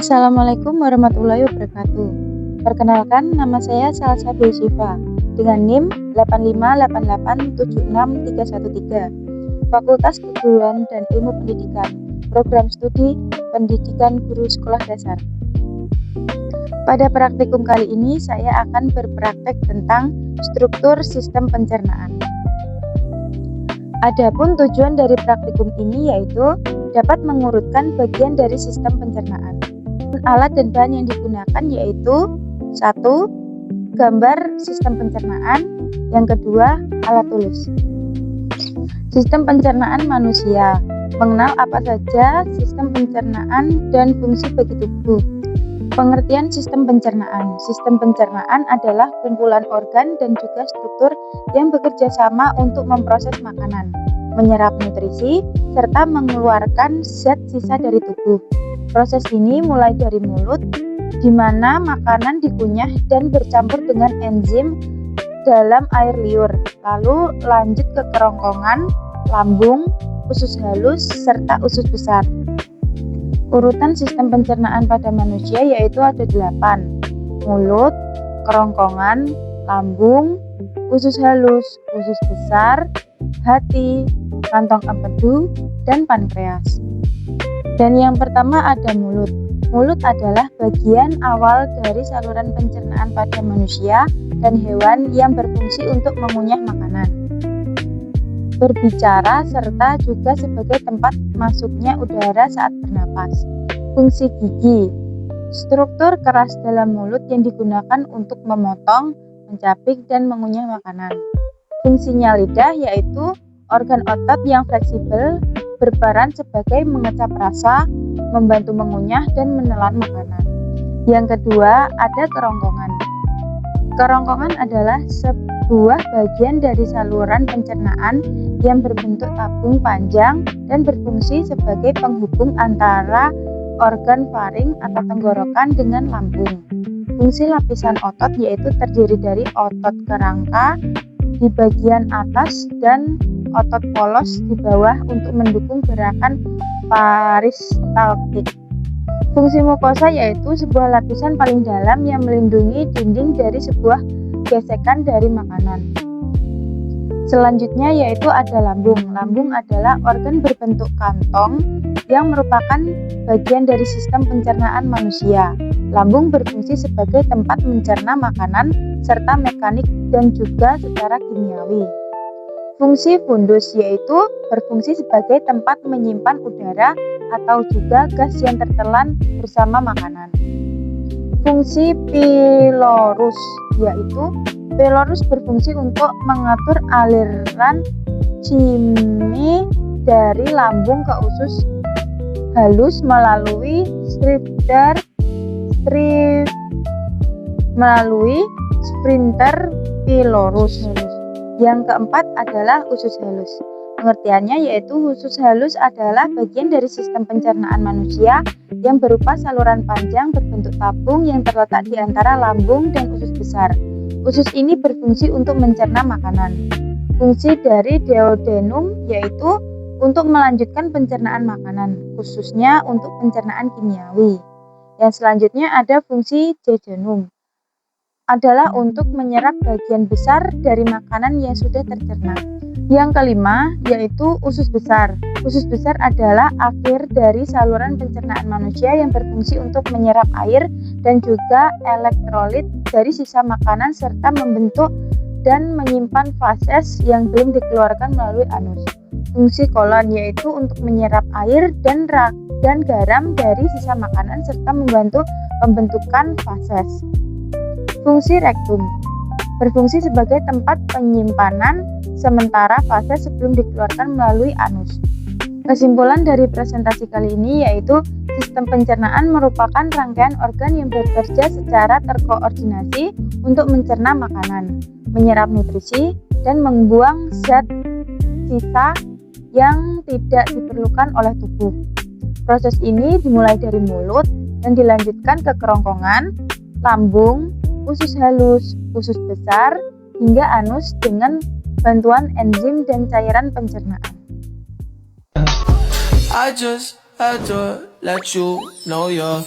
Assalamualaikum warahmatullahi wabarakatuh. Perkenalkan, nama saya Salsa Dulsifa dengan NIM 858876313, Fakultas Keguruan dan Ilmu Pendidikan, Program Studi Pendidikan Guru Sekolah Dasar. Pada praktikum kali ini, saya akan berpraktek tentang struktur sistem pencernaan. Adapun tujuan dari praktikum ini yaitu dapat mengurutkan bagian dari sistem pencernaan. Alat dan bahan yang digunakan yaitu 1. Gambar sistem pencernaan. Yang kedua, alat tulis. Sistem pencernaan manusia. Mengenal apa saja sistem pencernaan dan fungsi bagi tubuh. Pengertian sistem pencernaan. Sistem pencernaan adalah kumpulan organ dan juga struktur yang bekerja sama untuk memproses makanan, menyerap nutrisi, serta mengeluarkan zat sisa dari tubuh. Proses ini mulai dari mulut, di mana makanan dikunyah dan bercampur dengan enzim dalam air liur, lalu lanjut ke kerongkongan, lambung, usus halus, serta usus besar. Urutan sistem pencernaan pada manusia yaitu ada 8: mulut, kerongkongan, lambung, usus halus, usus besar, hati, kantong empedu, dan pankreas. Dan yang pertama ada mulut. Mulut adalah bagian awal dari saluran pencernaan pada manusia dan hewan yang berfungsi untuk mengunyah makanan, berbicara, serta juga sebagai tempat masuknya udara saat bernapas. Fungsi gigi. Struktur keras dalam mulut yang digunakan untuk memotong, mencapik, dan mengunyah makanan. Fungsinya lidah yaitu organ otot yang fleksibel, berperan sebagai mengecap rasa, membantu mengunyah dan menelan makanan. Yang kedua, ada kerongkongan. Kerongkongan adalah sebuah bagian dari saluran pencernaan yang berbentuk tabung panjang dan berfungsi sebagai penghubung antara organ faring atau tenggorokan dengan lambung. Fungsi lapisan otot yaitu terdiri dari otot kerangka di bagian atas dan otot polos di bawah untuk mendukung gerakan peristaltik. Fungsi mukosa yaitu sebuah lapisan paling dalam yang melindungi dinding dari sebuah gesekan dari makanan. Selanjutnya yaitu ada lambung. Lambung adalah organ berbentuk kantong yang merupakan bagian dari sistem pencernaan manusia. Lambung berfungsi sebagai tempat mencerna makanan serta mekanik dan juga secara kimiawi. Fungsi fundus yaitu berfungsi sebagai tempat menyimpan udara atau juga gas yang tertelan bersama makanan. Fungsi pilorus yaitu pilorus berfungsi untuk mengatur aliran cimi dari lambung ke usus halus melalui sphincter pilorus. Yang keempat adalah usus halus. Pengertiannya yaitu usus halus adalah bagian dari sistem pencernaan manusia yang berupa saluran panjang berbentuk tabung yang terletak di antara lambung dan usus besar. Usus ini berfungsi untuk mencerna makanan. Fungsi dari duodenum yaitu untuk melanjutkan pencernaan makanan, khususnya untuk pencernaan kimiawi. Yang selanjutnya ada fungsi jejunum, adalah untuk menyerap bagian besar dari makanan yang sudah tercerna. Yang kelima yaitu usus besar. Usus besar adalah akhir dari saluran pencernaan manusia yang berfungsi untuk menyerap air dan juga elektrolit dari sisa makanan serta membentuk dan menyimpan fases yang belum dikeluarkan melalui anus. Fungsi kolon yaitu untuk menyerap air dan garam dari sisa makanan serta membantu pembentukan fases. Fungsi rektum berfungsi sebagai tempat penyimpanan sementara fases sebelum dikeluarkan melalui anus. Kesimpulan dari presentasi kali ini yaitu sistem pencernaan merupakan rangkaian organ yang bekerja secara terkoordinasi untuk mencerna makanan, menyerap nutrisi, dan membuang zat sisa yang tidak diperlukan oleh tubuh. Proses ini dimulai dari mulut dan dilanjutkan ke kerongkongan, lambung, usus halus, usus besar, hingga anus dengan bantuan enzim dan cairan pencernaan. I just had to let you know you're